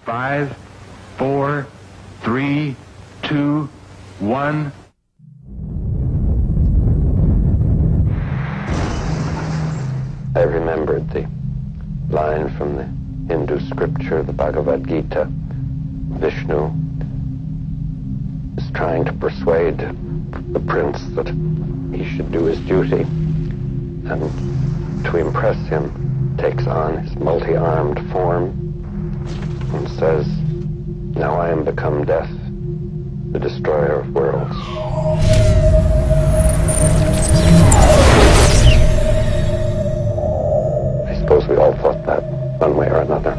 5, 4, 3, 2, 1. I remembered the line from the Hindu scripture, the Bhagavad Gita. Vishnu is trying to persuade the prince that he should do his duty, and to impress him takes on his multi-armed form and says, "Now I am become death, the destroyer of worlds." I suppose we all thought that one way or another.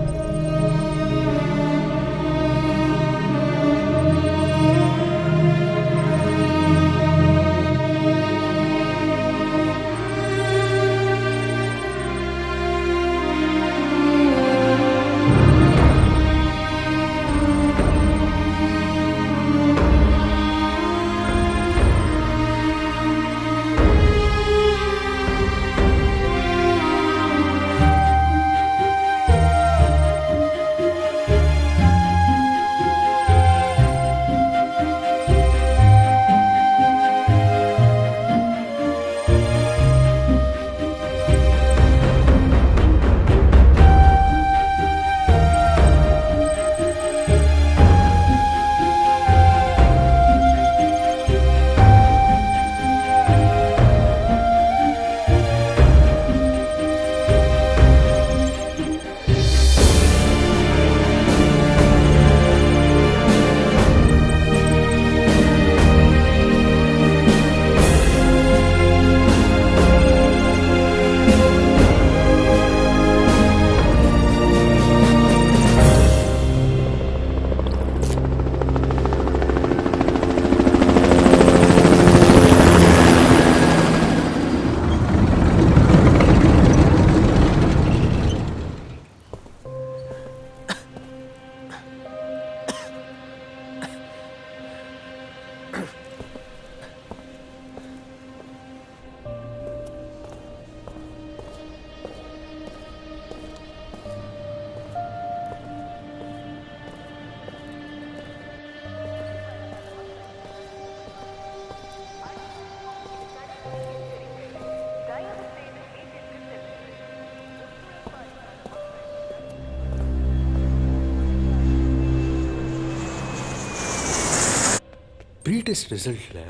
Pretest ரிசல்ட்டில்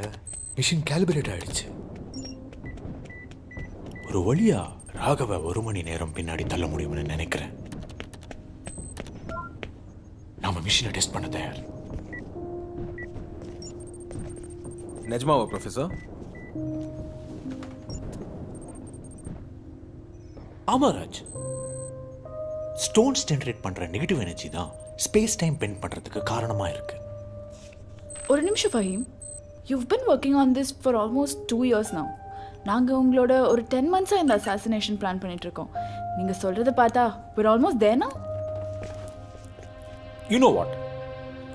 machine calibrate ஆகிடுச்சு. ஒரு வழியா ராகவ 1 மணி நேரம் பின்னாடி தள்ள முடியும்னு நினைக்கிறேன். நாம மிஷினை டெஸ்ட் பண்ண தயார். நிஜமாவா ப்ரொஃபஸர்? ஆமா ராஜ். ஸ்டோன்ஸ் ஜெனரேட் பண்ற நெகட்டிவ் எனர்ஜி தான் ஸ்பேஸ் டைம் பெண்ட் பண்றதுக்கு காரணமா இருக்கு. ஒரு நிமிஷம் Faheem, you've been working on this for almost 2 years now. நாங்கள் உங்களோட ஒரு 10 months-ஆக இந்த அசாசினேஷன் பிளான் பண்ணிட்டுருக்கோம். நீங்கள் சொல்கிறத பார்த்தா we're almost there now. You know what?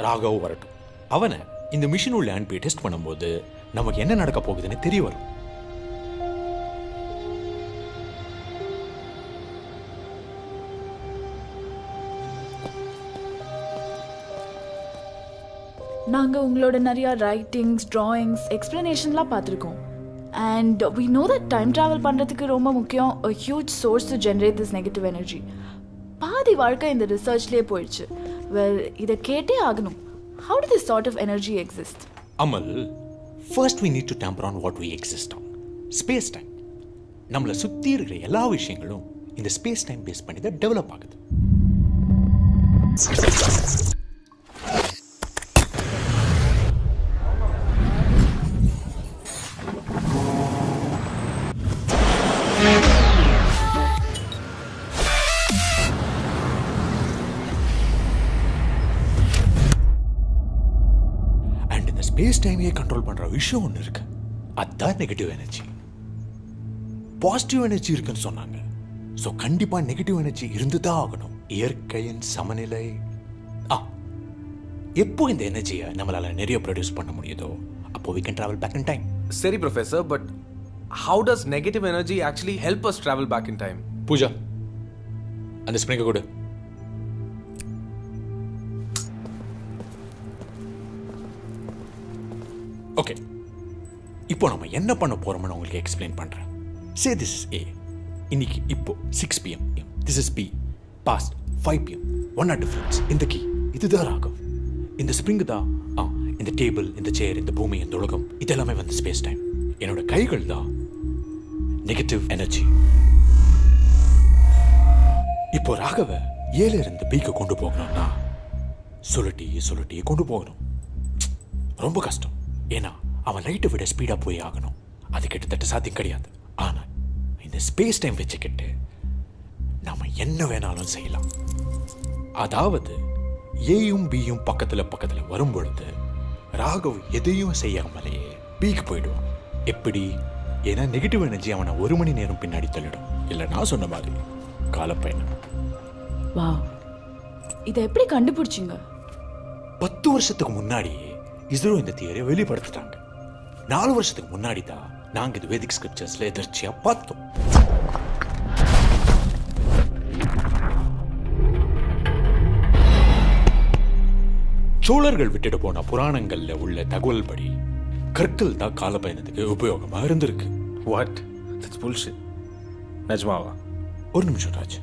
Raghav வரட்டும். அவனை இந்த மிஷின் உள்ள அனுப்பி டெஸ்ட் பண்ணும்போது நமக்கு என்ன நடக்க போகுதுன்னு தெரிய வரும். நாங்கள் உங்களோட நிறையா ரைட்டிங்ஸ், ட்ராயிங்ஸ், எக்ஸ்ப்ளனேஷன்லாம் பார்த்துருக்கோம். And we know that time travel பண்ணுறதுக்கு ரொம்ப முக்கியம் a huge source to generate this negative energy. பாதி வாழ்க்கை இந்த ரிசர்ச்லேயே போயிடுச்சு. வெல், இதை கேட்டே ஆகணும். How does this sort of energy exist? அமல், first we need to tamper on what we exist on. Space time. நம்மளை சுற்றி இருக்கிற எல்லா விஷயங்களும் இந்த ஸ்பேஸ் டைம் பேஸ் பண்ணி தான் டெவலப் ஆகுது. அண்ட் இந்த ஸ்பேஸ் டைமையே கண்ட்ரோல் பண்ற விஷயம் ஒன்று இருக்கு. அதுதான் நெகட்டிவ் எனர்ஜி. பாசிட்டிவ் எனர்ஜி இருக்குன்னு சொன்னாங்க. ஸோ கண்டிப்பா நெகட்டிவ் எனர்ஜி இருந்துதான் ஆகணும். இயற்கையின் சமநிலை. எப்போ இந்த எனர்ஜியை நம்மளால நிறைய ப்ரொடியூஸ் பண்ண முடியுதோ அப்போ we can travel back in time. சரி professor, but how does negative energy actually help us travel back in time? Pooja, அந்த ஸ்ப்ரிங்கை கொடு. ஓகே, இப்போ நம்ம என்ன பண்ண போறோம்னு உங்களுக்கு எக்ஸ்பிளைன் பண்றேன். Say this is A. இன்னைக்கு இப்போ 6 PM. This is B. Past 5 PM. One hour difference. இந்த கீ இதுதான் ராகவ். இந்த ஸ்ப்ரிங் தான் இந்த டேபிள், இந்த சேர், இந்த பூமி, இந்த உலகம், இதெல்லாமே வந்து ஸ்பேஸ் டைம். என்னோட கைகள் தான் நெகட்டிவ் எனர்ஜி. இப்போ ராகவ ஏல இருந்து பிக்கு கொண்டு போகணும்னா சுழட்டி கொண்டு போகணும். ரொம்ப கஷ்டம். ஏன்னா அவன் லைட்டை விட ஸ்பீடா போய் ஆகணும். அது கிட்டத்தட்ட சாத்தியம் கிடையாது. ஆனா இந்த ஸ்பேஸ் டைம் வச்சுக்கிட்டு நாம என்ன வேணாலும் செய்யலாம். அதாவது ஏயும் பியும் பக்கத்துல வரும் பொழுது ராகவ் எதையும் செய்யாமலேயே பிக்கு போயிடுவான். எப்படி? ஏன்னா நெகட்டிவ் எனர்ஜி அவனை 1 மணி நேரம் பின்னாடி தள்ளிடும். இல்லை, நான் சொன்ன மாதிரி காலப்பயணம். வாவ், இதை எப்படி கண்டுபிடிச்சிங்க? 10 வருஷத்துக்கு முன்னாடியே இஸ்ரோ இந்த தியரியை வெளிப்படுத்திட்டாங்க. 4 வருஷத்துக்கு முன்னாடி தான் நாங்கள் இது வேதிக் ஸ்கிரிப்சர்ஸ்ல எதிர்ச்சியா பார்த்தோம். சோழர்கள் விட்டுட்டு போன புராணங்கள்ல உள்ள தகவல் படி கற்கள் தான் காலப்பயணத்துக்கு உபயோகமா இருந்திருக்கு. வாட்? That's bullshit. நிஜமாவா? ஒரு நிமிஷம் ராஜ்.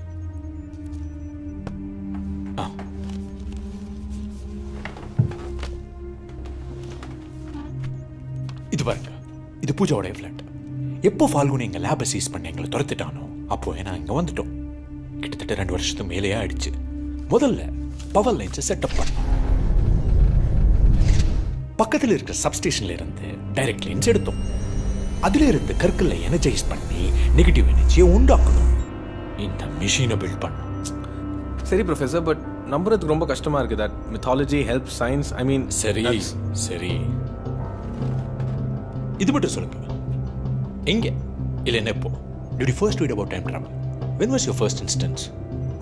இது பாருங்க, இது பூஜாவோட ஃபிளாட். எப்போ ஃபால்குனி எங்க லேபை சீஸ் பண்ணி எங்களை துரத்துட்டானோ அப்போ நான் இங்க வந்துட்டோம். கிட்டத்தட்ட 2 வருஷத்துக்கு மேலேயே ஆயிடுச்சு. முதல்ல பவர் லைன்ஸை செட்டப் பண்ணோம். பக்கத்தில் இருக்கிற சப்ஸ்டேஷன்ல இருந்து டைரக்ட் லைன்ஸ் எடுத்தோம். அதுல இருந்து கற்களை எனர்ஜைஸ் பண்ணி நெகட்டிவ் எனர்ஜியை உண்டாக்கணும். இந்த மிஷினை பில்ட் பண்ணோம். சரி ப்ரொஃபஸர், பட் நம்புறதுக்கு ரொம்ப கஷ்டமா இருக்கு. That mythology help science. I mean சரி இது மட்டும் சொல்லுங்க. எங்க இல்ல என்ன எப்போ? Did you first read about time travel? When was your first instance?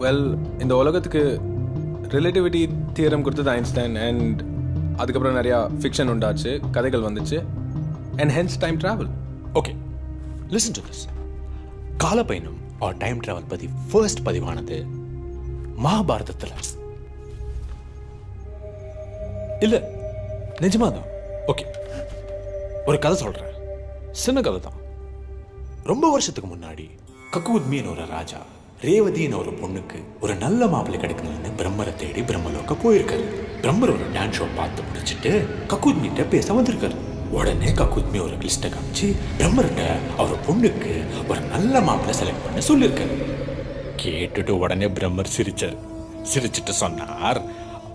Well, இந்த உலகத்துக்கு ரிலேட்டிவிட்டி தியரம் கொடுத்தது ஐன்ஸ்டைன். அண்ட் அதுக்கப்புறம் நிறையா ஃபிக்ஷன் உண்டாச்சு, கதைகள் வந்துச்சு. And hence time travel. Okay, listen to this. காலப்பயணம் ஆர் டைம் டிராவல் பத்தி ஃபர்ஸ்ட் பதிவானது மகாபாரதத்தில். இல்ல, நிஜமாதான். ஓகே, ஒரு கதை சொல்றேன். சின்ன கதை தான். ரொம்ப வருஷத்துக்கு முன்னாடி கக்கூத்மின்னு ஒரு ராஜா ரேவதின்னு ஒரு பொண்ணுக்கு ஒரு நல்ல மாப்பிள்ளை கிடைக்கணும்னு பிரம்மரை தேடி பிரம்மலோக்க போயிருக்காரு. பிரம்மர் ஒரு டான்ஸ் ஷோ பார்த்து முடிச்சுட்டு கக்கூத்மிட்ட பேச வந்திருக்காரு. உடனே கக்கூத்மி ஒரு லிஸ்ட்டை காமிச்சு பிரம்மர்கிட்ட அவர் பொண்ணுக்கு ஒரு நல்ல மாப்பிள்ளை செலக்ட் பண்ண சொல்லியிருக்காரு. கேட்டுட்டு உடனே பிரம்மர் சிரிச்சுட்டு சொன்னார்,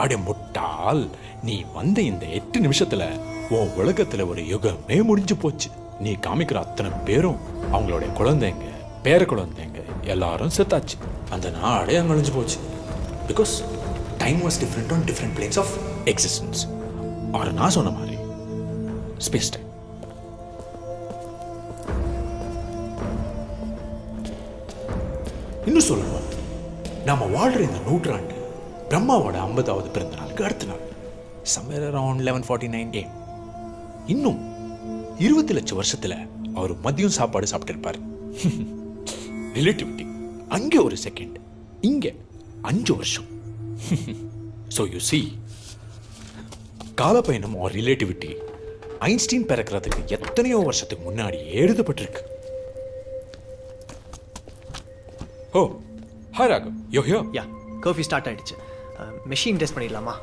அடே முட்டாள், நீ வந்த இந்த 8 நிமிஷத்துல உன் உலகத்துல ஒரு யுகமே முடிஞ்சு போச்சு. நீ காமிக்கிற அத்தனை பேரும் அவங்களுடைய குழந்தைங்க, பேர குழந்தைங்க எல்லாரும் செத்தாச்சு. அந்த நாடே அங்க அழிஞ்சு போச்சு. Because time was different on different planes of existence. Or நான் சொன்ன மாதிரி ஸ்பேஸ் டைம். இன்னும் சொல்லணும், நாம வாழ்ற இந்த நூற்றாண்டு பிரம்மாவோட 50வது பிறந்த நாளுக்கு அடுத்த நாள், somewhere around 1149 AM. இன்னும் 20 லட்சம் வருஷத்துல அவர் மதியம் சாப்பாடு சாப்பிட்டிருப்பாரு. ரிலேட்டிவிட்டி அங்கே ஒரு செகண்ட், இங்க 5 வருஷம். So you see, காலப்பயணம் or relativity Einstein பிறக்கிறதுக்கு எத்தனையோ வருஷத்துக்கு முன்னாடி எழுதப்பட்டிருக்கு. ஓ, ஹாய் ராகவ், யோ ஹியோ. யா, கர்ஃப்யூ ஸ்டார்ட் ஆயிடுச்சு. மெஷின் டெஸ்ட் பண்ணிடலாமா?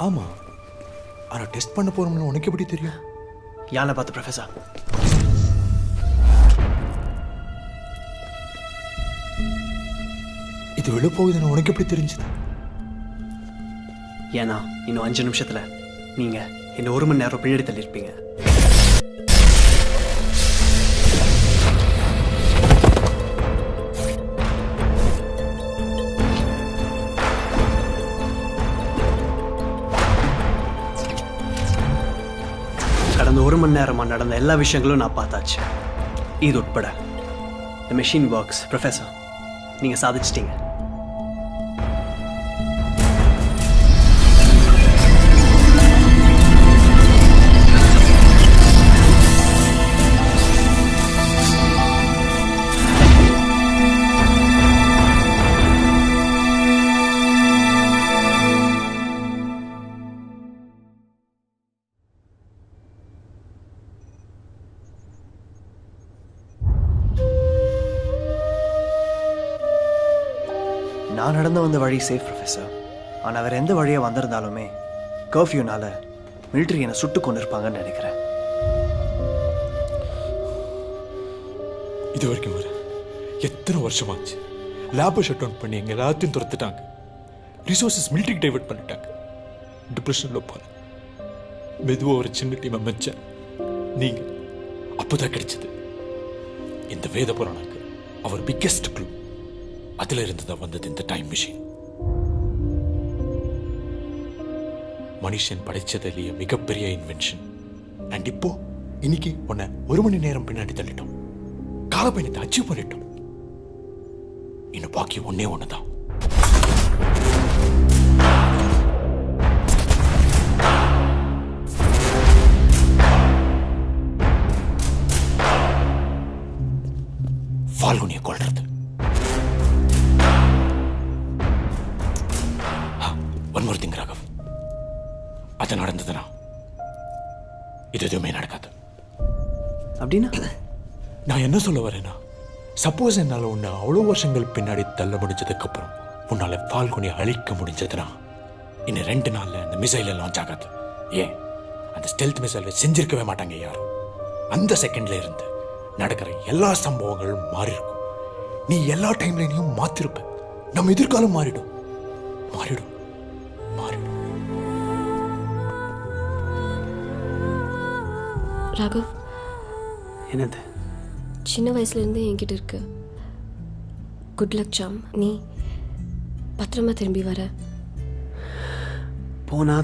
ஆமா, ஆனா டெஸ்ட் பண்ண போறோம்னு உனக்கு எப்படி தெரியும்? யானை பார்த்து ப்ரொஃபஸர். இது விழப்போகுதுன்னு உனக்கு எப்படி தெரிஞ்சது? ஏன்னா இன்னும் 5 நிமிஷத்துல நீங்க இன்னும் 1 மணி நேரம் பின்னாடி தள்ளியிருப்பீங்க. கடந்த 1 மணி நேரமா நடந்த எல்லா விஷயங்களும் நான் பார்த்தாச்சு, இது உட்பட. The machine works, professor. நீங்க சாதிச்சிட்டீங்க. நான் நடந்து வந்த வழி சேஃப் ப்ரொஃபஸர். ஆனால் வேறு எந்த வழியாக வந்திருந்தாலுமே கர்ஃப்யூனால் மிலிட்ரி என்னை சுட்டு கொண்டு இருப்பாங்கன்னு நினைக்கிறேன். இது வரைக்கும் வர எத்தனை வருஷமாச்சு? லேபை ஷட் டவுன் பண்ணி எங்கள் எல்லாத்தையும் துரத்துட்டாங்க. ரிசோர்ஸஸ் மிலிட்ரிக்கு டைவெர்ட் பண்ணிட்டாங்க. டிப்ரெஷனில் போனேன். மெதுவாக ஒரு சின்ன டீம் அமைச்சேன். நீங்கள் அப்போதான் கிடைச்சது இந்த வேத புராணக்கு அவர் பிக்கெஸ்ட் க்ளூ. அதில் இருந்து தான் வந்தது இந்த டைம் மிஷின். மனுஷன் படைச்சதிலேயே மிகப்பெரிய இன்வென்ஷன். அண்ட் இப்போ இன்னைக்கு உன்னை 1 மணி நேரம் பின்னாடி தள்ளிட்டோம். காலப்பயணத்தை அச்சீவ் பண்ணிட்டோம். இன்னும் பாக்கி ஒன்னே ஒண்ணுதான். ஃபால்குனியை கொல்றது. ஒன் மோர் திங் ராகவ், அது நடந்ததுன்னா இது எதுவுமே நடக்காது. அப்படின்னா நான் என்ன சொல்ல வரேன்னா, சப்போஸ் என்னால் உன்னை அவ்வளோ வருஷங்கள் பின்னாடி தள்ள முடிஞ்சதுக்கு அப்புறம் உன்னால ஃபால்குனியை அழிக்க முடிஞ்சதுன்னா இன்னும் 2 நாள்ல அந்த மிசைல் லான்ச் ஆகாது. ஏன், அந்த ஸ்டெல்த் மிசைலை செஞ்சிருக்கவே மாட்டாங்க யாரும். அந்த செகண்ட்ல இருந்து நடக்கிற எல்லா சம்பவங்களும் மாறி இருக்கும். நீ எல்லா டைம்லையும் மாத்திருப்ப. நம்ம எதிர்காலம் மாறிடும் மாறிடும் மாறிடும். ராகவ், என்னது? சின்ன வயசுலேருந்தே என்கிட்ட இருக்கு. குட் லக் சாம். நீ பத்திரமா திரும்பி வர. போனா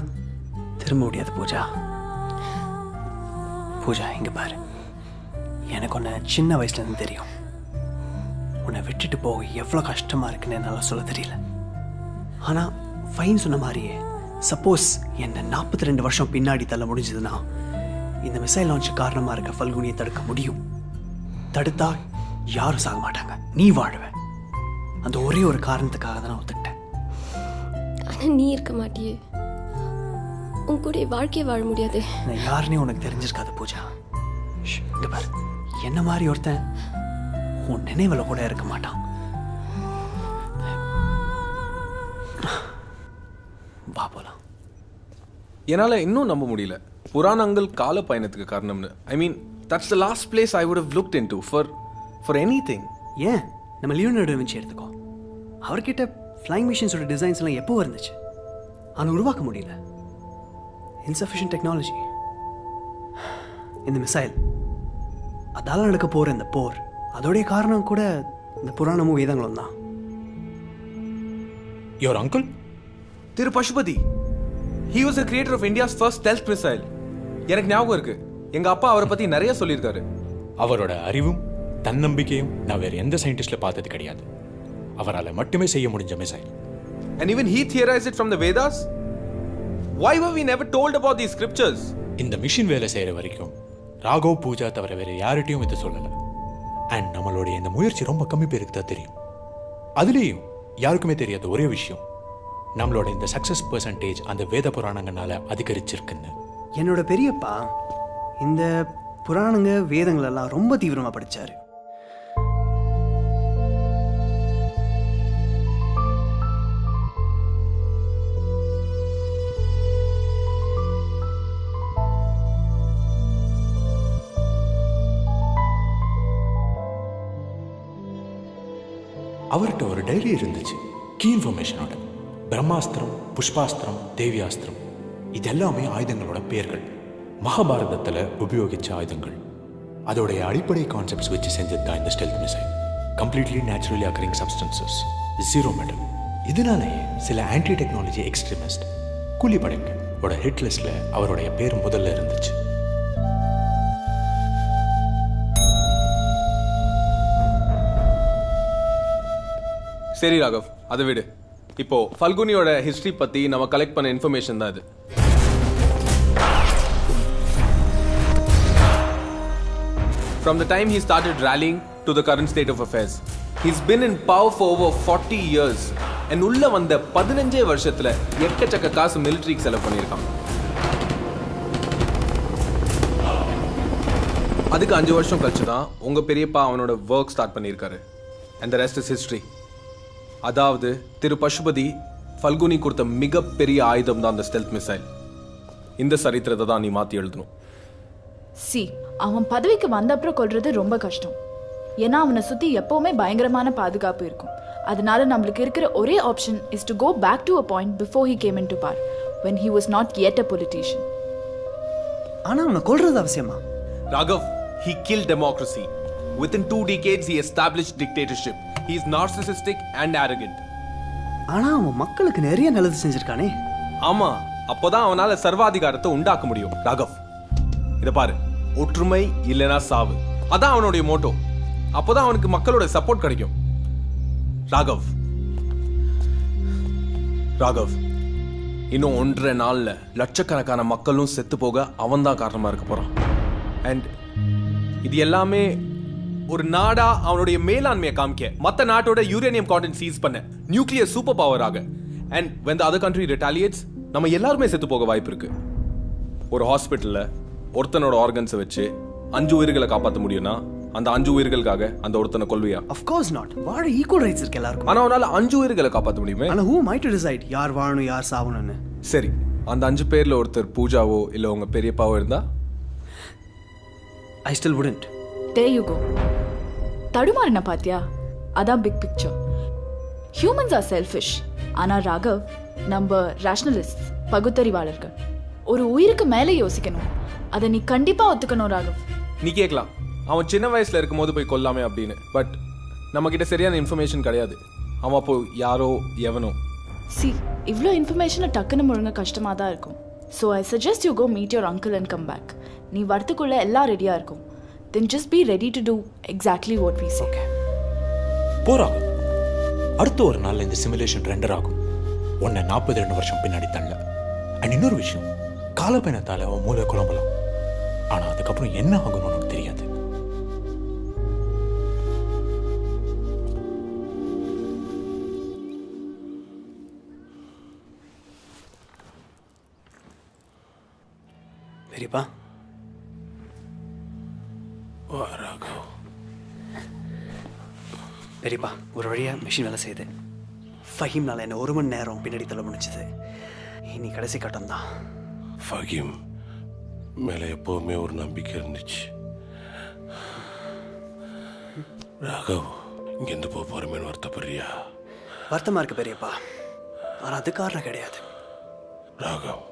திரும்ப முடியாது பூஜா. பூஜா, இங்க பாரு, எனக்கு உன்னை சின்ன வயசுலேருந்து தெரியும். உன்னை விட்டுட்டு போக எவ்வளோ கஷ்டமாக இருக்குன்னு என்னால் சொல்ல தெரியல. ஆனால் ஃபைன் சொன்ன மாதிரியே சப்போஸ் என்னை 42 வருஷம் பின்னாடி தள்ள முடிஞ்சதுன்னா இந்த மிசைல் லான்ச் காரணமாக இருக்க ஃபல்குனியை தடுக்க முடியும். தடுத்தா யாரும் சாக மாட்டாங்க, நீ வாழ்வ. அந்த ஒரே ஒரு காரணத்துக்காக தான் நான் ஒத்துக்கிட்டேன். ஆனால் நீ இருக்க மாட்டியே, உன் கூட வாழ்க்கையை வாழ முடியாது. நான் யாருன்னே உனக்கு தெரிஞ்சிருக்காது பூஜா. இங்க பாரு, என்ன மாதிரி ஒருத்தன் உன் நினைவில் கூட இருக்க மாட்டான். வா போலாம். என்னால் இன்னும் நம்ப முடியல புராணங்கள் கால பயணத்துக்கு காரணம்னு. I mean, that's the last place I would have looked into for anything. ஏன், நம்ம லியோனார்டோ டாவின்சி எடுத்துக்கோ. அவர்கிட்ட ஃப்ளைங் மிஷின்ஸோட டிசைன்ஸ் எல்லாம் எப்போ இருந்துச்சு, ஆனால் உருவாக்க முடியல. Insufficient technology. இந்த மிசைல், அதால் நடக்க போகிற இந்த போர், அதோடைய காரணம் கூட இந்த புராணமும் வேதங்களும் தான். Your uncle Thiru Pasupathi, he was the creator of India's first stealth missile. எனக்கு ஞாபகம் இருக்கு, எங்க அப்பா அவரை பத்தி நிறைய சொல்லியிருக்காரு. அவரோட அறிவும் தன்னம்பிக்கையும் நான் வேற எந்த சயின்டிஸ்ட்ல பார்த்தது கிடையாது. அவரால் மட்டுமே செய்ய முடிஞ்ச missile. And even he theorized it from the Vedas. Why were we never told about these scriptures? இந்த மிஷின் வேலை செய்யற வரைக்கும் ராகவ், பூஜா தவிர வேற யார்கிட்டையும் இது சொல்லல. அண்ட் நம்மளுடைய இந்த முயற்சி ரொம்ப கம்மி பேருக்கு தான் தெரியும். அதுலேயும் யாருக்குமே தெரியாத ஒரே விஷயம், நம்மளோட இந்த சக்சஸ் பெர்சன்டேஜ் அந்த வேத புராணங்களால அதிகரிச்சிருக்குன்னு. என்னோட பெரியப்பா இந்த புராணங்க வேதங்கள் எல்லாம் ரொம்ப தீவிரமாக படித்தார். அவர்கிட்ட ஒரு டைரி இருந்துச்சு, கீ இன்ஃபர்மேஷனோட. பிரம்மாஸ்திரம், புஷ்பாஸ்திரம், தேவியாஸ்திரம், இது எல்லாமே ஆயுதங்களோட பேர்கள். மகாபாரதத்தில் உபயோகிச்ச ஆயுதங்கள். அதோடைய அடிப்படை கான்செப்ட்ஸ் வச்சு செஞ்சது தான் இந்த stealth missile. Completely naturally occurring substances, 0 metal. இதனாலேயே சில ஆன்டி டெக்னாலஜி எக்ஸ்ட்ரீமிஸ்ட் கூலிப்படைங்களோட ஹிட் லிஸ்ட்ல அவருடைய பேர் முதல்ல இருந்துச்சு. சரி ராகவ், அதை விடு. இப்போ ஃபல்குனியோட ஹிஸ்டரி பத்தி நம்ம கலெக்ட் பண்ண இன்ஃபர்மேஷன் தான் இது. From the time he started rallying to the current state of affairs, he's been in power for over 40 years. And உள்ள வந்த 15 வருஷத்துல எக்கச்சக்க காசு மிலிட்டரிக்கு செலவு பண்ணியிருக்கான். அதுக்கு 5 வருஷம் கழிச்சு தான் உங்க பெரியப்பா அவனோட ஒர்க் ஸ்டார்ட் பண்ணியிருக்காரு. And the rest is history. அதாவது திரு பசுபதி ஃபல்குனி கொடுத்த மிகப்பெரிய ஆயுதம் தான் அந்த ஸ்டெல்த் மிசைல். இந்த சரித்திரத்தை தான் நீ மாற்றி எழுதணும். சி, அவன் பதவிக்கு வந்த அப்புறம் கொள்றது ரொம்ப கஷ்டம். ஏன்னா அவனை சுற்றி எப்போவுமே பயங்கரமான பாதுகாப்பு இருக்கும். அதனால நம்மளுக்கு இருக்கிற ஒரே option is to go back to a point before he came in to power, when he was not yet a politician. ஆனால் அவனை கொள்றது அவசியமா? Raghav, he killed democracy. Within 2 decades, he established dictatorship. He is narcissistic and arrogant. ஆனால் அவன் மக்களுக்கு நிறைய நல்லது செஞ்சிருக்கானே. ஆமா, அப்போதான் அவனால சர்வாதிகாரத்தை உண்டாக்க முடியும். ராகவ், இத பாரு, ஒற்றுமை இல்லைனா சாவு, அதான் அவனுடைய மோட்டோ. அப்போதான் அவனுக்கு மக்களோட சப்போர்ட் கிடைக்கும். ராகவ், ராகவ், இன்னும் 1.5 நாள்ல லட்சக்கணக்கான மக்களும் செத்து போக அவன் தான் காரணமா இருக்க போறான். அண்ட் இது எல்லாமே ஒரு நாடா அவனுடைய மேலாண்மையை காமிக்க, மற்ற நாட்டோட யூரேனியம் கான்டென்ட் சீஸ் பண்ண, நியூக்ளியர் சூப்பர் பவர் ஆக. And when the other country retaliates, நம்ம எல்லாருமே செத்து போக வாய்ப்பு இருக்கு. ஒரு ஹாஸ்பிட்டல்ல ஒருத்தனோட ஆர்கன்ஸை வச்சு 5 உயிர்களை காப்பாற்ற முடியும்னா அந்த 5 உயிர்களுக்காக அந்த ஒருத்தனை கொல்வியா? Of course not. வாழ ஈக்குவல் ரைட்ஸ் இருக்கு எல்லாருக்கும். ஆனா அவனால 5 உயிர்களை காப்பாற்ற முடியுமே. ஆனா who might decide யார் வாழணும் யார் சாவணும்னு? சரி, அந்த 5 பேர்ல ஒருத்தர் பூஜாவோ இல்ல உங்க பெரியப்பாவோ இருந்தா? I still wouldn't. There you go. தடுமாறின பாத்தியா? அதான் big picture. Humans are selfish. ஆனா ராகவ் நம்ம ரேஷனலிஸ்ட், பகுத்தறிவாளர்கள். ஒரு உயிருக்கு மேலே யோசிக்கணும். அதை நீ கண்டிப்பா ஒத்துக்கணும் ராகவ். நீ கேட்கலாம், அவன் சின்ன வயசுல இருக்கும் போது போய் கொல்லாமே அப்படின்னு. பட் நம்ம கிட்ட சரியான இன்ஃபர்மேஷன் கிடையாது. அவன் அப்போ யாரோ எவனோ. சி, இவ்வளோ இன்ஃபர்மேஷனை டக்குன்னு முழுங்க கஷ்டமாக தான் இருக்கும். So I suggest you go meet your uncle and come back. நீ வரத்துக்குள்ளே எல்லாம் ரெடியாக இருக்கும். Then just be ready to do exactly what we say. போறாங்க. அடுத்த ஒரு நாளில் இந்த சிமுலேஷன் ரெண்டர் ஆகும். உன்னை 42 வருஷம் பின்னாடி தள்ள. அண்ட் இன்னொரு விஷயம், காலப்பயணத்தால் அவன் மூளை குழம்பலாம். ஆனால் அதுக்கப்புறம் என்ன ஆகும்னு உனக்கு தெரியாது. பெரியப்பா, பெரியப்பா, ஒரு வழியா மிஷின் வேலை செய்யுது. ஃபஹீம்னால என்ன 1 மணி நேரம் பின்னாடி தள்ள முடிச்சது. இனி கடைசி கட்டம் தான். ஃபஹீம் மேலே எப்போவுமே ஒரு நம்பிக்கை இருந்துச்சு. ராகவ், இங்கேருந்து போகிறமேனு வருத்தப்படுறியா? வருத்தமாக இருக்கு பெரியப்பா, ஆனால் அது காரணம் கிடையாது. ராகவ்,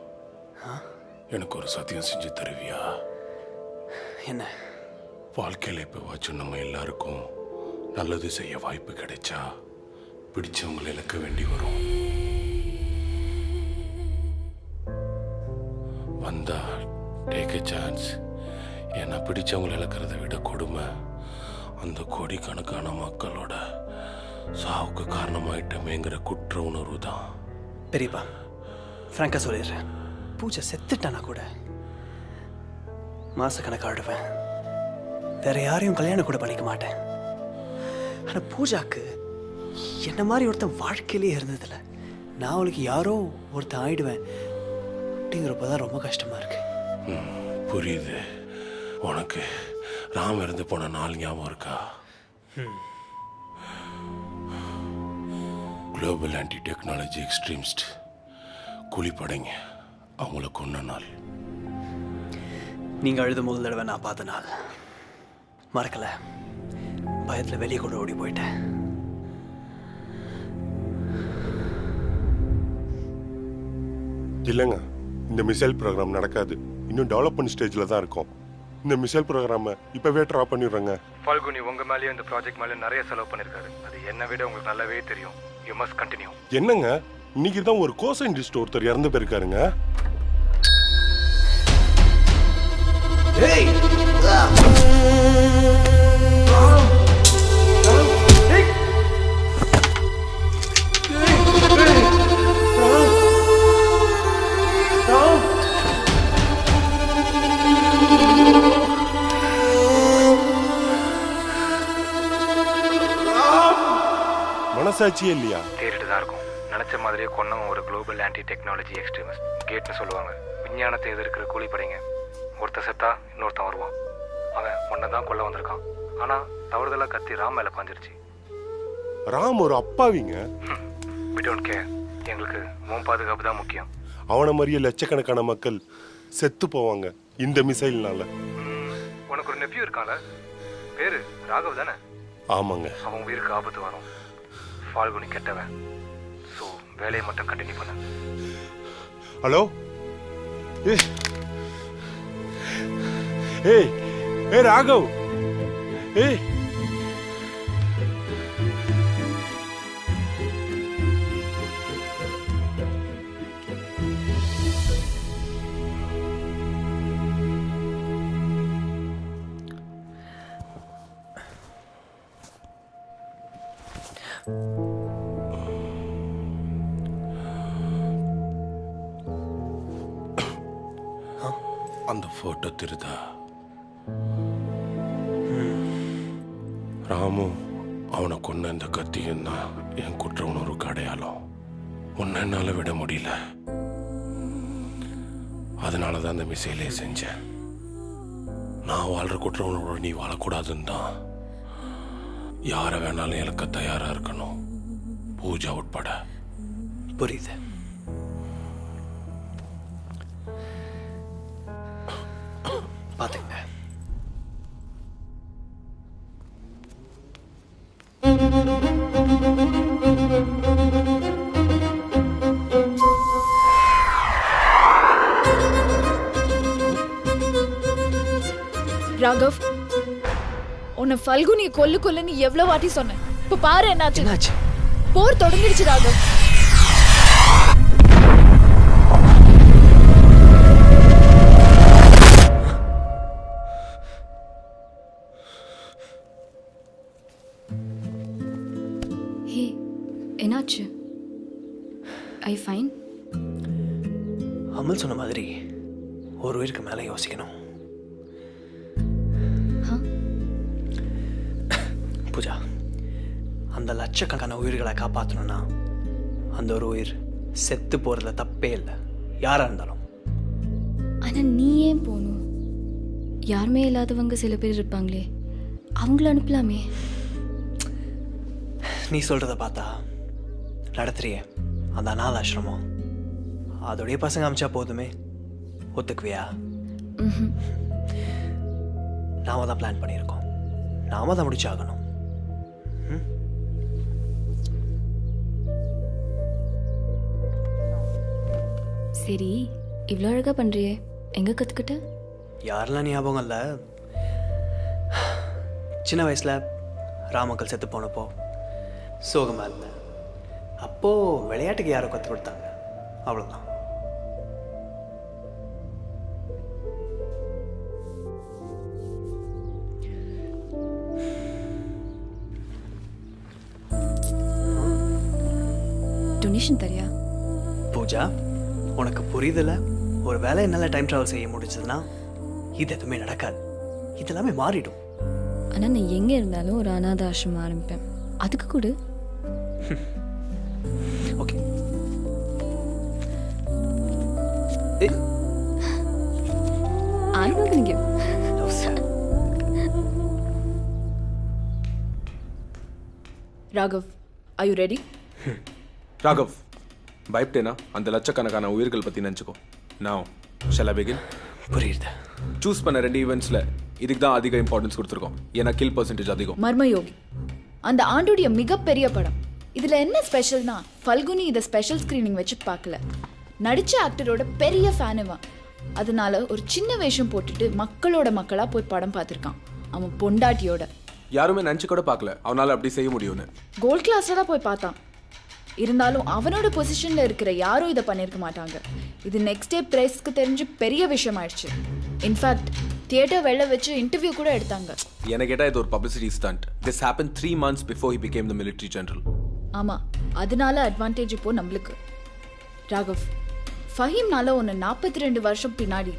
எனக்கு ஒரு சத்தியம் செஞ்சு தருவியா? என்ன? வாழ்க்கையில் இப்போ வாச்சும் நம்ம எல்லாருக்கும் நல்லது செய்ய வாய்ப்பு கிடைச்சா பிடிச்சவங்களை இழக்க வேண்டி வரும். வந்தா டேக் எ சான்ஸ். ஏன்னா பிடிச்சவங்களை இழக்கிறத விட கொடுமை அந்த கோடிக்கணக்கான மக்களோட சாவுக்கு காரணமாயிட்டமேங்கிற குற்ற உணர்வு தான். பெரியப்பா, ஃப்ராங்கா சொல்லிடுறேன், பூஜை செத்துட்டானா கூட மாசக்கணக்கு ஆடுவேன். வேற யாரையும் கல்யாணம் கூட பண்ணிக்க மாட்டேன். ஆனால் பூஜாக்கு என்ன மாதிரி ஒருத்தன் வாழ்க்கையிலே இருந்ததில்ல. நான் அவளுக்கு யாரோ ஒருத்தன் ஆயிடுவேன் அப்படிங்கிறப்பதான் ரொம்ப கஷ்டமா இருக்கு. புரியுது. உனக்கு ராம் இருந்து போன நாள் ஞாபகம் இருக்கா? குளோபல் ஆன்டி டெக்னாலஜி எக்ஸ்ட்ரீமிஸ்ட் கூலிப்படைங்க அவங்கள கொன்ன நாள். நீங்கள் அழுது முதல் தடவை நான் பார்த்த நாள் மறக்கல. பயத்தில் வெளியே கூட ஓடி போயிட்டேன். இல்லைங்க, இந்த மிசைல் ப்ரோக்ராம் நடக்காது. இன்னும் டெவலப்மெண்ட் ஸ்டேஜில் தான் இருக்கும். இந்த மிசைல் ப்ரோக்ராமை இப்போவே ட்ராப் பண்ணிடுறேங்க. ஃபால்குனி உங்கள் மேலேயும் இந்த ப்ராஜெக்ட் மேலே நிறைய செலவு பண்ணியிருக்காரு. அது என்னை விட உங்களுக்கு நல்லாவே தெரியும். You must continue. என்னங்க, இன்னைக்கு தான் ஒரு கோ சயின்டிஸ்ட் ஒருத்தர் இறந்து போயிருக்காருங்க. மனசாட்சியே இல்லையா? தேடிட்டு தான் இருக்கும். நினச்ச மாதிரியே கொன்னவன் ஒரு குளோபல் ஆன்டி டெக்னாலஜி எக்ஸ்ட்ரீமிஸ்ட். கேட்னு சொல்லுவாங்க. விஞ்ஞானத்தை எதிர்க்கிற கூலிப்படைங்க. ஒருத்தர் செத்தா இன்னொருத்தன் வருவான். அவன் ஒன்றை தான் கொல்ல வந்திருக்கான். ஆனால் தவறுதலாக கத்தி ராம் மேலே பாஞ்சிருச்சு. ராம் ஒரு அப்பாவிங்க. எங்களுக்கு உன் பாதுகாப்பு தான் முக்கியம். அவனை மாதிரியே லட்சக்கணக்கான மக்கள் செத்து போவாங்க இந்த மிசைல்னால. உனக்கு ஒரு நெஃப்யூ இருக்கான்ல, பேரு ராகவ் தானே? ஆமாங்க. அவன் உயிருக்கு ஆபத்து வரும். ஃபால்குனி கெட்டவன். ஸோ வேலையை மட்டும் கண்டினியூ பண்ண. ஹலோ, ஏய் ஏய் ராகவ், ஏய் அந்த போட்டோ திருதா? ராமு அவனை கொன்ன இந்த கத்தியும் தான் என் குற்ற உணர்வுக்கு அடையாளம். உன்னை என்னால விட முடியல. அதனால தான் அந்த மிசைலே செஞ்சேன். நான் வாழ்ற குற்ற உணர்வோடு நீ வாழக்கூடாதுன்னு தான் யாரை வேணாலும் இழக்க தயாரா இருக்கணும், பூஜா உட்பட. புரியுது. பாத்துங்க. ராகவ், உன்னை ஃபல்குனியை கொல்லுன்னு எவ்வளவு வாட்டி சொன்னேன். இப்ப பாரு என்னாச்சு. போர் தொடங்கிடுச்சு ராகவ். என்னாச்சு? I fine? அமல் சொன்ன மாதிரி ஒரு உயிருக்கு மேலே யோசிக்கணும். பூஜா, அந்த லட்சக்கணக்கான உயிர்களை காப்பாற்றணும்னா அந்த ஒரு உயிர் செத்து போறதுல தப்பே இல்லை, யாரா இருந்தாலும். ஆனா நீ ஏன் போகணும்? யாருமே இல்லாதவங்க சில பேர் இருப்பாங்களே, அவங்கள அனுப்பலாமே. நீ சொல்றத பார்த்தா நடத்துறியே அந்த அநாத ஆசிரமம், அதோடைய பசங்க அமிச்சா போதுமே, ஒத்துக்குவியா? நாம தான் பிளான் பண்ணியிருக்கோம், நாம தான் முடிச்சாகணும். சரி, இவ்வளோ அழகா பண்றியே, எங்க கத்துக்கிட்ட? யாரெல்லாம் ஞாபகம் இல்லை, சின்ன வயசுல ராமக்கள் செத்து போனப்போ சோகமா இருந்தேன். அப்போ விளையாட்டுக்கு யாரோ கற்றுக் கொடுத்தாங்க, அவ்வளோதான். டொனேஷன் தரியா? பூஜா, உனக்கு புரியுதுல, ஒரு வேலை என்னால் டைம் ட்ராவல் செய்ய முடிச்சதுன்னா இது எதுவுமே நடக்காது, இதெல்லாமே மாறிடும். ஆனால் நான் எங்கே இருந்தாலும் ஒரு அநாத ஆசிரமம் ஆரம்பிப்பேன், அதுக்கு கூட. Okay. Raghav, are you ready? Raghav, பயப்பட்டேனா? அந்த லட்சக்கணக்கான உயிர்கள் பற்றி நினச்சிக்கோ. Now, shall I begin? புரியுது. சூஸ் பண்ண 2 ஈவெண்ட்ஸில் இதுக்கு தான் அதிக இம்பார்ட்டன்ஸ் கொடுத்துருக்கோம், ஏன்னா கில் பர்சன்டேஜ் அதிகம். மர்மயோகி அந்த ஆண்டுடைய மிகப்பெரிய படம். இதில் என்ன ஸ்பெஷல்னா, ஃபல்குனி இதை ஸ்பெஷல் ஸ்க்ரீனிங் வச்சு பார்க்கல. நடித்த ஆக்டரோட பெரிய ஃபேனுவான். அதனால ஒரு சின்ன வேஷம் போட்டுட்டு மக்களாக போய் படம் பார்த்துருக்கான். அவன் பொண்டாட்டியோட. யாருமே நினச்சி கூட பார்க்கல அவனால் அப்படி செய்ய முடியும்னு. கோல்ட் கிளாஸில் தான் போய் பார்த்தான். இருந்தாலும் அவனோட பொசிஷனில் இருக்கிற யாரும் இதை பண்ணியிருக்க மாட்டாங்க. இது நெக்ஸ்ட் டே ப்ரெஸ்க்கு தெரிஞ்சு பெரிய விஷயம் ஆயிடுச்சு. இன்ஃபேக்ட் தியேட்டர் வெளில வச்சு இன்டர்வியூ கூட எடுத்தாங்க. எனக்கு கேட்டால் இது ஒரு publicity stunt. This happen 3 months before he became the military general. ஆமாம், அதனால அட்வான்டேஜ் இப்போ நம்மளுக்கு. ராகவ், ஃபஹீம்னால ஒன்று 42 வருஷம் பின்னாடி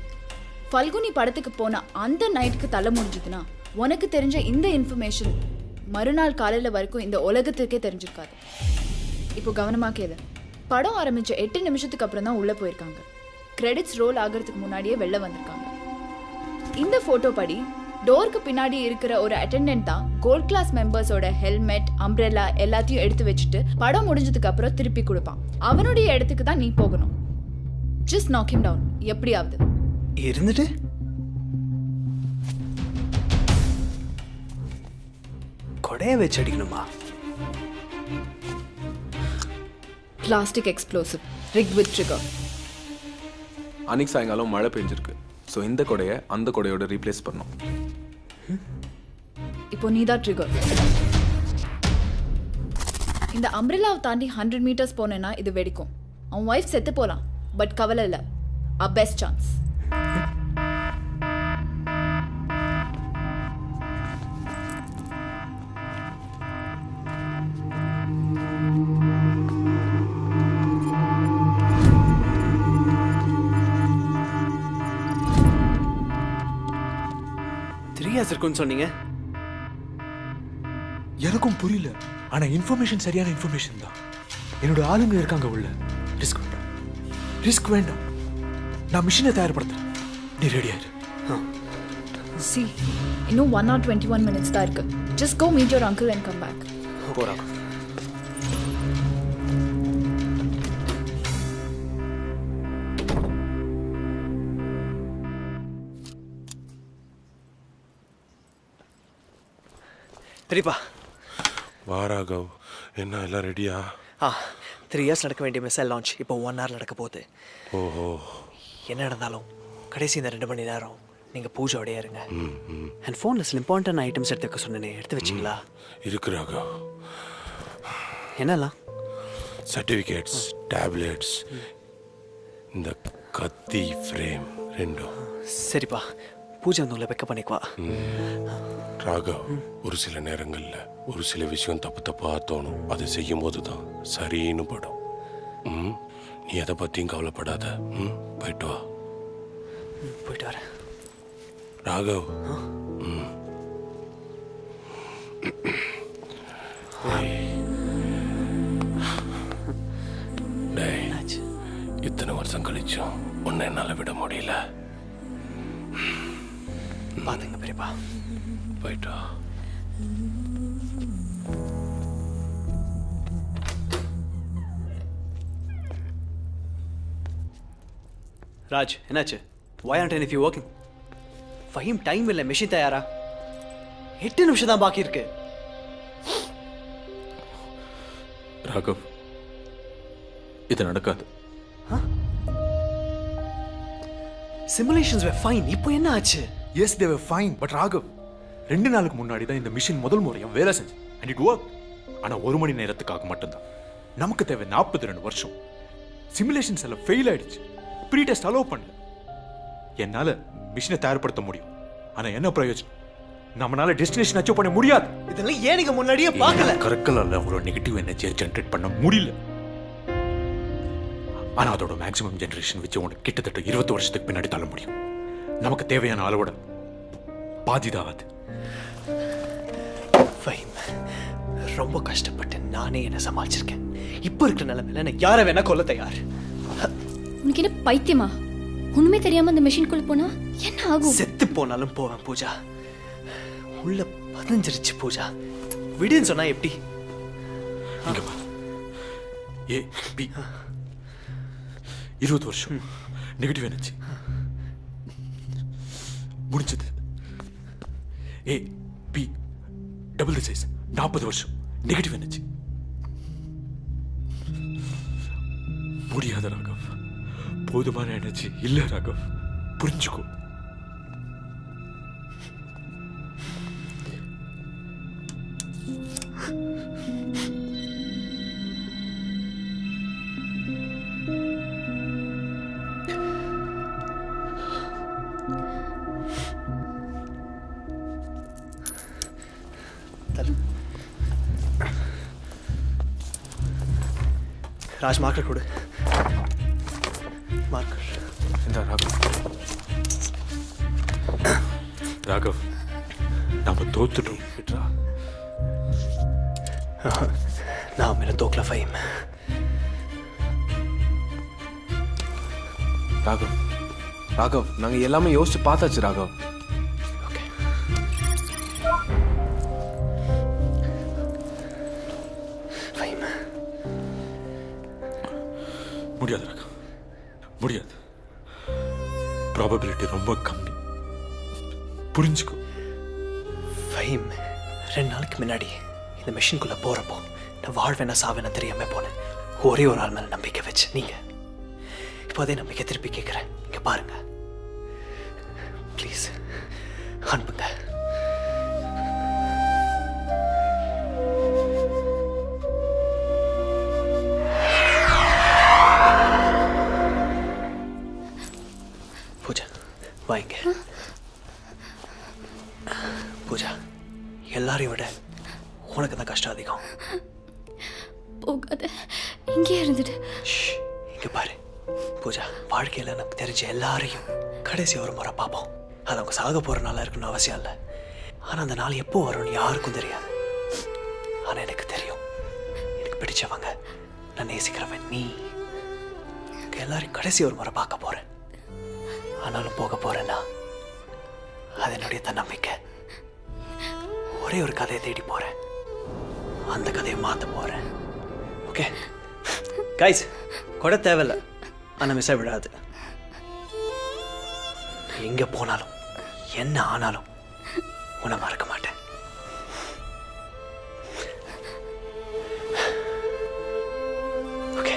ஃபல்குனி படத்துக்கு போன அந்த நைட்டுக்கு தலை முடிஞ்சதுன்னா உனக்கு தெரிஞ்ச இந்த இன்ஃபர்மேஷன் மறுநாள் காலையில் வரைக்கும் இந்த உலகத்துக்கே தெரிஞ்சிருக்காது. இப்போ கவனமாக கேளு. படம் ஆரம்பித்த 8 நிமிஷத்துக்கு அப்புறம் தான் உள்ளே போயிருக்காங்க. கிரெடிட்ஸ் ரோல் ஆகிறதுக்கு முன்னாடியே வெளில வந்திருக்காங்க. இந்த ஃபோட்டோ படி டோருக்கு பின்னாடி இருக்கிற ஒரு அட்டெண்டன்ட் தான் கோல்ட் கிளாஸ் மெம்பர்ஸோட ஹெல்மெட் அம்ப்ரெல்லா எல்லாத்தையும் எடுத்து வச்சுட்டு படம் முடிஞ்சதுக்கு அப்புறம் திருப்பி கொடுப்பான். அவனுடைய இடத்துக்கு தான் நீ போகணும். ஜஸ்ட் நாக் ஹிம் டவுன் எப்படியாவது. இருந்துட்டு கொடைய வச்சு அடிக்கணுமா? Plastic explosive rig with trigger. அன்னைக்கு சாயங்காலம் மழை பெஞ்சிருக்கு. ஸோ இந்த கொடையை அந்த கொடையோட ரீப்ளேஸ் பண்ணோம். இப்போ நீ தான் ட்ரிகர். இந்த அம்ப்ரெல்லாவை தாண்டி 100 மீட்டர்ஸ் போனேன்னா இது வெடிக்கும். அவன் ஒய்ஃப் செத்து போகலாம், பட் கவலை இல்லை. அ பெஸ்ட் சான்ஸ். இருக்குன்னு சொன்னீங்க. எனக்கும் புரியல. ஆனா இன்ஃபர்மேஷன் சரியான இன்ஃபர்மேஷன் தான். என்னோட ஆளுங்க இருக்காங்க உள்ள. ரிஸ்க் வேண்டாம், ரிஸ்க் வேண்டாம். நான் மிஷினை தயார்படுத்துறேன். நீ ரெடியா இரு. See, இன்னும் 1 hour 21 minutes தான் இருக்கு. Just go meet your uncle and come back. போறாங்க. பெரியப்பா வாராகவ், என்ன எல்லாம் ரெடியா? 3 years நடக்க வேண்டிய மிசைல் லான்ச் இப்போ 1 hour நடக்க போகுது. ஓஹோ. என்ன நடந்தாலும் கடைசி இந்த 2 மணி நேரம் நீங்கள் பூஜையோடையே இருங்க. அண்ட் ஃபோனில் சில இம்பார்ட்டன்ட் ஐட்டம்ஸ் எடுத்து வைக்க சொன்னேனே, எடுத்து வச்சிங்களா? இருக்கு ராகவ். என்னலாம்? சர்டிஃபிகேட்ஸ், டேப்லெட்ஸ், இந்த கத்தி ஃப்ரேம் ரெண்டும். சரிப்பா, பூஜை வந்து உங்களை பிக்கப் பண்ணிக்குவா. ராகவ், ஒரு சில நேரங்களில் ஒரு சில விஷயம் தப்பு தப்பாக தோணும். அதை செய்யும் போது தான் சரின்னு படும். நீ எதை பற்றியும் கவலைப்படாத. போயிட்டு வா. போயிட்டு வரேன் ராகவ். இத்தனை வருஷம் கழிச்சும் உன்னை என்னால் விட முடியல. பாத்துங்க பெரியப்பா. போயிட்டா. ராஜ், என்னாச்சு? Why aren't any of you working? Faheem, time இல்லை, மெஷின் தயாரா? 8 நிமிஷம் தான் பாக்கி இருக்கு. ராகவ், இது நடக்காது. Simulations were fine. இப்போ என்ன ஆச்சு? Yes, they were fine. But Raghav, 2 நாளுக்கு முன்னாடி தான் இந்த மிஷின் முதல் முறையா வேலை செஞ்சு. And it worked. ஆனா 1 மணி நேரத்துக்காக மட்டும்தான். நமக்கு தேவை 42 வருஷம். சிமுலேஷன்ஸ் எல்லாம் ஃபெயில் ஆயிடுச்சு. ப்ரீ டெஸ்ட் அலோவ் பண்ணல. என்னால மிஷினை தயார்படுத்த முடியும். ஆனா என்ன பிரயோஜனம்? நம்மளால டெஸ்டினேஷன் அச்சீவ் பண்ண முடியாது. இதெல்லாம் ஏன் நீங்க முன்னாடியே பார்க்கல? கற்களால அவ்வளோ நெகட்டிவ் எனர்ஜியை ஜென்ரேட் பண்ண முடியல. ஆனா அதோட மேக்ஸிமம் ஜெனரேஷன் வச்சு உனக்கு கிட்டத்தட்ட 20 வருஷத்துக்கு பின்னாடி தள்ள முடியும். நமக்கு தேவையான அளவோட பாதிதான் அது. ஃபஹீம், ரொம்ப கஷ்டப்பட்டு நானே என்ன சமாளிச்சிருக்கேன். இப்போ இருக்கிற நிலைமையில நான் யாரை வேணா கொல்ல தயார். உனக்கு என்ன பைத்தியமா? ஒண்ணுமே தெரியாம அந்த மெஷின்குள்ள போனா என்ன ஆகும்? செத்து போனாலும் போவேன் பூஜா. உள்ள பதிஞ்சிருச்சு பூஜா. விடுன்னு சொன்னா எப்படி? இங்க வா. ஏ பி 20 வருஷம் நெகட்டிவ் எனர்ஜி முடிஞ்சது. ஏ பி டபுள் தி சைஸ் 40 வருஷம் நெகட்டிவ் எனர்ஜி. முடியாத ராகவ், போதுமான எனர்ஜி இல்ல ராகவ், புரிஞ்சுக்கோ. ராஜ், மார்க்கர் கொடு. மார்க்கர் இந்த ராகவ். ராகவ், நாம தோத்துட்டோம். விட்ரா. நான் மேல தோக்கல ஃபஹீம். ராகவ், ராகவ், நாங்க எல்லாமே யோசிச்சு பார்த்தாச்சு ராகவ். ப்ராபபிலிட்டி ரொம்ப கம்மி. புரிஞ்சுக்கோ. ஃபஹீம், 2 நாளைக்கு முன்னாடி இந்த மிஷின்குள்ளே போகிறப்போ நான் வாழ்வேனா சாவேனா தெரியாமல் போனேன். ஒரே ஒரு ஆள் மேலே நம்பிக்கை வச்சு நீங்கள் இப்போ அதே நம்பிக்கை திருப்பி கேட்குறேன். இங்கே பாருங்க, ப்ளீஸ் அனுப்புங்க. பூஜா வாங்க. பூஜா, எல்லாரையும் விட உனக்கு தான் கஷ்டம் அதிகம். போகாத, இங்கே இருந்துட்டு. இங்க பாரு பூஜா, வாழ்க்கையில் நமக்கு தெரிஞ்ச எல்லாரையும் கடைசி ஒரு முறை பார்ப்போம். அது அவங்க சாக போகிற நாளாக இருக்கணும்னு அவசியம் இல்லை. ஆனால் அந்த நாள் எப்போ வரும்னு யாருக்கும் தெரியாது. ஆனால் எனக்கு தெரியும். எனக்கு பிடிச்சவங்க, நான் நேசிக்கிறவன் நீ, எல்லாரையும் கடைசி ஒரு முறை பார்க்க போகிறேன். ஆனாலும் போக போகிறேன்னா அது என்னுடைய தன்னம்பிக்கை. ஒரே ஒரு கதையை தேடி போகிறேன், அந்த கதையை மாற்ற போகிறேன். ஓகே கைஸ், கொடை தேவையில்லை, ஆனால் மிஸ் விடாது. எங்கே போனாலும் என்ன ஆனாலும் உன்னை மறக்க மாட்டேன். ஓகே.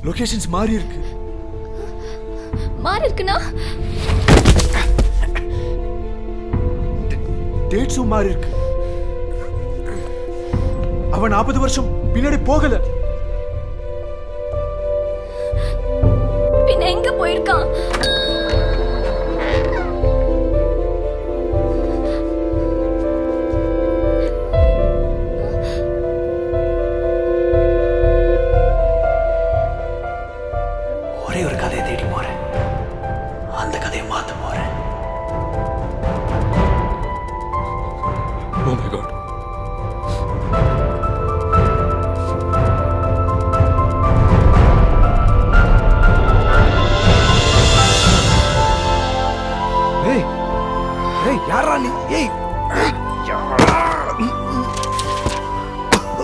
லொகேஷன்ஸ் மாறி இருக்கு. மாறி இருக்குன்னா டேட்ஸும் மாறி இருக்கு. அவன் 40 வருஷம் பின்னாடி போகல. பின்ன எங்க போயிருக்கான்? ஒரே ஒரு கதையை தேடி போறேன், அந்த கதையை மாத்த போறேன். Oh my God.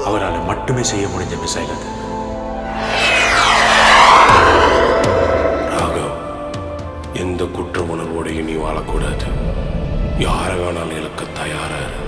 அவரால் மட்டுமே செய்ய முடிஞ்ச மிசைல் அது. ராகவ், எந்த குற்ற உணர்வோடையும் நீ வாழக்கூடாது. யாரை வேணாலும் இழக்க தயாரா இரு.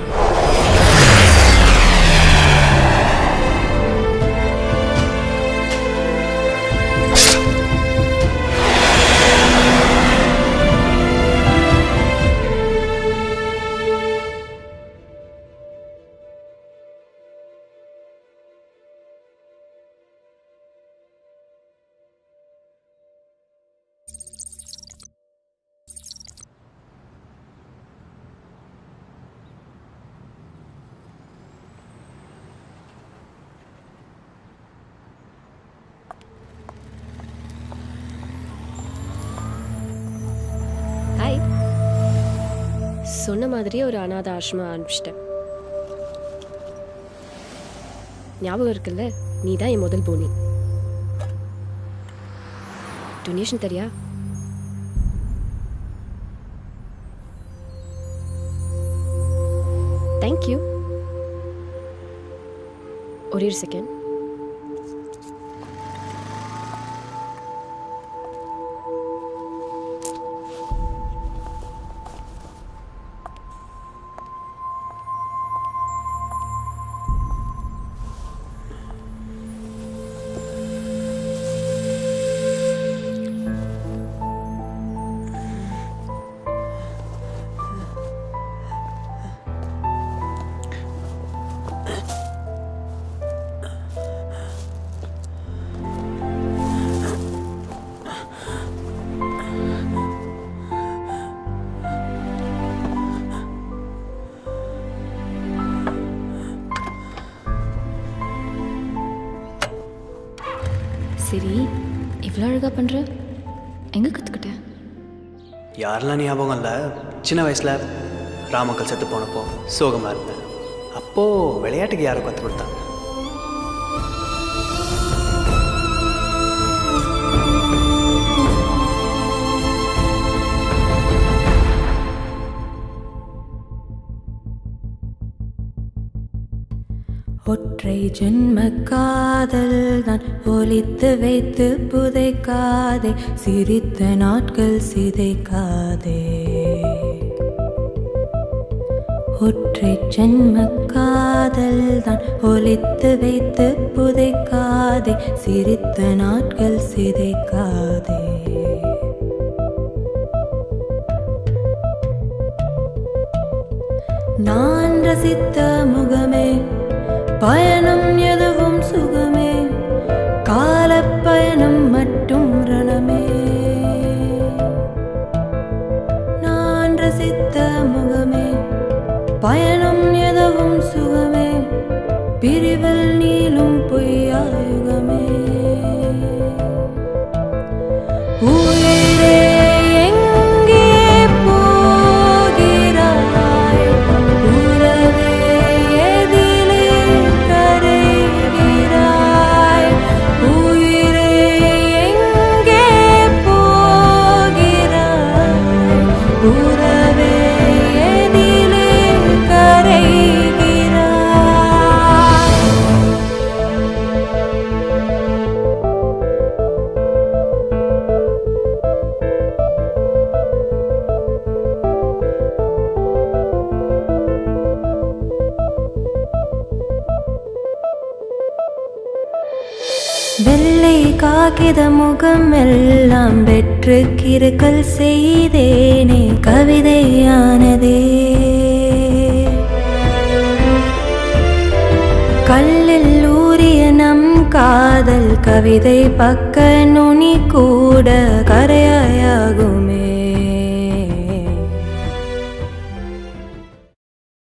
ஹாய். சொன்ன மாதிரியே ஒரு அனாதை ஆசிரமம் ஆரம்பிச்சிட்டேன். ஞாபகம் இருக்குல்ல, நீ தான் என் முதல் போனி. டொனேஷன் தரியா? தேங்க்யூ. ஒரே ஒரு செகண்ட். சரி, இவ்வளோ அழகாக பண்ணுற, எங்கே கற்றுக்கிட்ட? யாரெல்லாம் ஞாபகம் இல்லை, சின்ன வயசில் ராமக்கல் செத்து போனப்போ சோகமாக இருந்தேன். அப்போது விளையாட்டுக்கு யாரை கற்றுக் கொடுத்தாங்க? ஒற்றை ஜென்ம காதல் தான் ஒலித்து வைத்து புதைக்காதே, சிரித்த நாட்கள் சிதைக்காதே. ஒற்றை ஜென்ம காதல் தான் ஒலித்து வைத்து புதைக்காதே, சிரித்த நாட்கள் சிதைக்காதே. நான் ரசித்த முகமே, பயணம் எதுவும் சுகமே, காலப்பயணம் மட்டும் ரணமே. நான் ரசித்த முகமே, பயணம் எதுவும் சுகமே, பிரிவில் நீளும் பொய்யாயுகமே. உயிரே எங்கே போகிறாய், உறவே எதிலே கரைகிறாய். உயிரே எங்கே போகிறாய், உறவே எதிலே கரைகிறாய். வெள்ளை காகித முகம் எல்லாம் வெற்று கிறுக்கல் செய்தேனே, கவிதையானதே. கல்லில் ஊறிய நம் காதல் கவிதை பக்க நுனி கூட